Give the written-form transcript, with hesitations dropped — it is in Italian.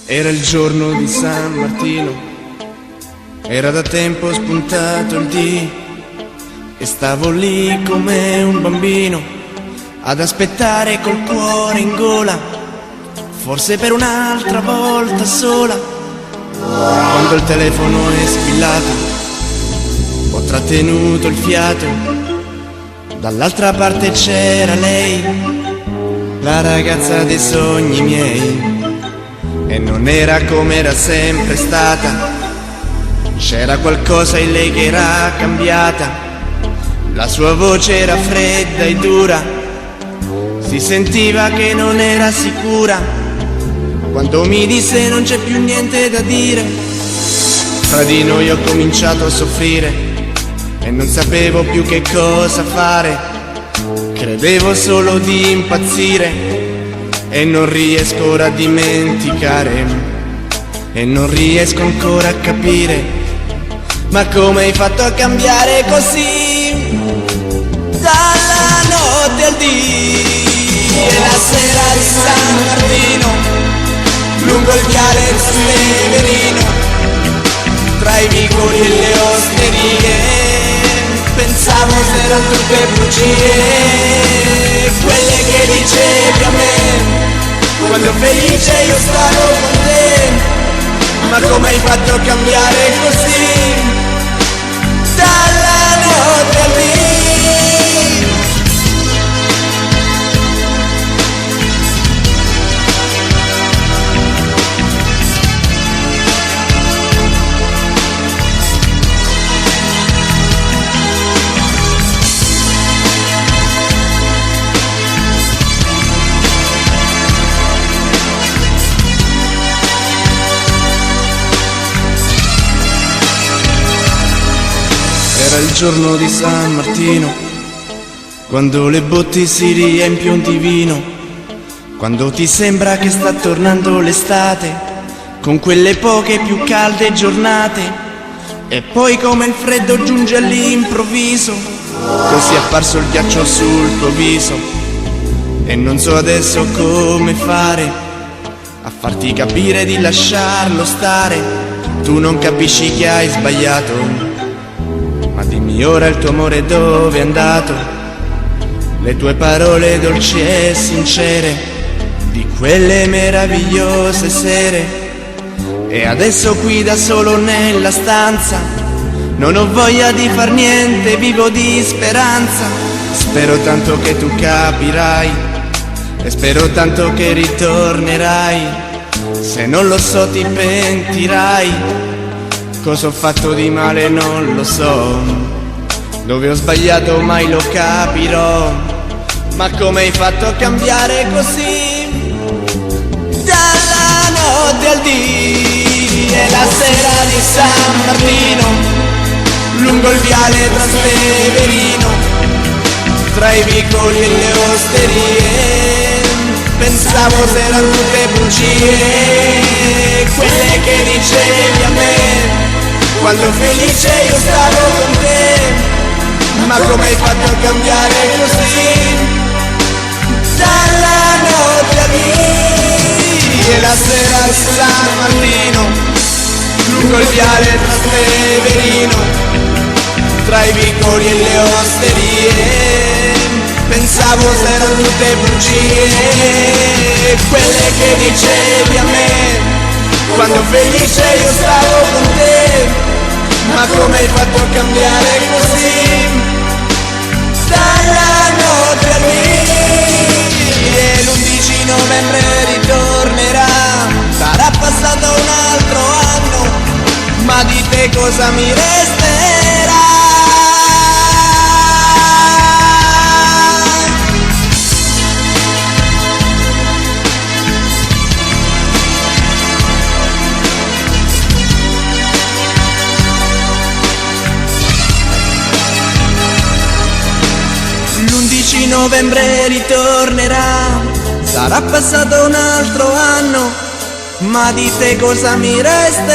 Era il giorno di San Martino, era da tempo spuntato il dì e stavo lì come un bambino ad aspettare col cuore in gola, forse per un'altra volta sola. Quando il telefono è squillato, ho trattenuto il fiato, dall'altra parte c'era lei, la ragazza dei sogni miei. E non era come era sempre stata, c'era qualcosa in lei che era cambiata. La sua voce era fredda e dura, si sentiva che non era sicura. Quando mi disse non c'è più niente da dire, fra di noi ho cominciato a soffrire e non sapevo più che cosa fare. Credevo solo di impazzire e non riesco ora a dimenticare, e non riesco ancora a capire, ma come hai fatto a cambiare così? Dalla notte al dì e la sera di San Martino, lungo il viale Severino, tra i vicoli e le osterie, pensavo se erano tutte bugie, quelle che dicevi a me quando felice io stavo con te. Ma come hai fatto a cambiare così? Dalla notte al dì. Era il giorno di San Martino, quando le botti si riempiono di vino, quando ti sembra che sta tornando l'estate, con quelle poche più calde giornate, e poi come il freddo giunge all'improvviso, così è apparso il ghiaccio sul tuo viso, e non so adesso come fare a farti capire di lasciarlo stare. Tu non capisci che hai sbagliato, ma dimmi ora il tuo amore dove è andato, le tue parole dolci e sincere di quelle meravigliose sere. E adesso qui da solo nella stanza non ho voglia di far niente, vivo di speranza. Spero tanto che tu capirai e spero tanto che ritornerai. Se non lo so ti pentirai. Cosa ho fatto di male non lo so, dove ho sbagliato mai lo capirò. Ma come hai fatto a cambiare così? Dalla notte al dì e la sera di San Martino, lungo il viale Trastevere, tra i vicoli e le osterie, pensavo se erano tutte bugie, quelle che dicevi a me quando felice io stavo con te. Ma come hai fatto a cambiare così? Dalla notte al dì e la sera di San Martino, lungo il viale Trastevere, tra i vicoli e le osterie, pensavo se erano tutte bugie, quelle che dicevi a me quando felice io stavo con te. Ma come hai fatto a cambiare così? Dalla notte al dì e l'11 novembre ritornerà, sarà passato un altro anno, ma di te cosa mi resterà? L'11 novembre ritornerà, sarà passato un altro anno, ma di te cosa mi resterà?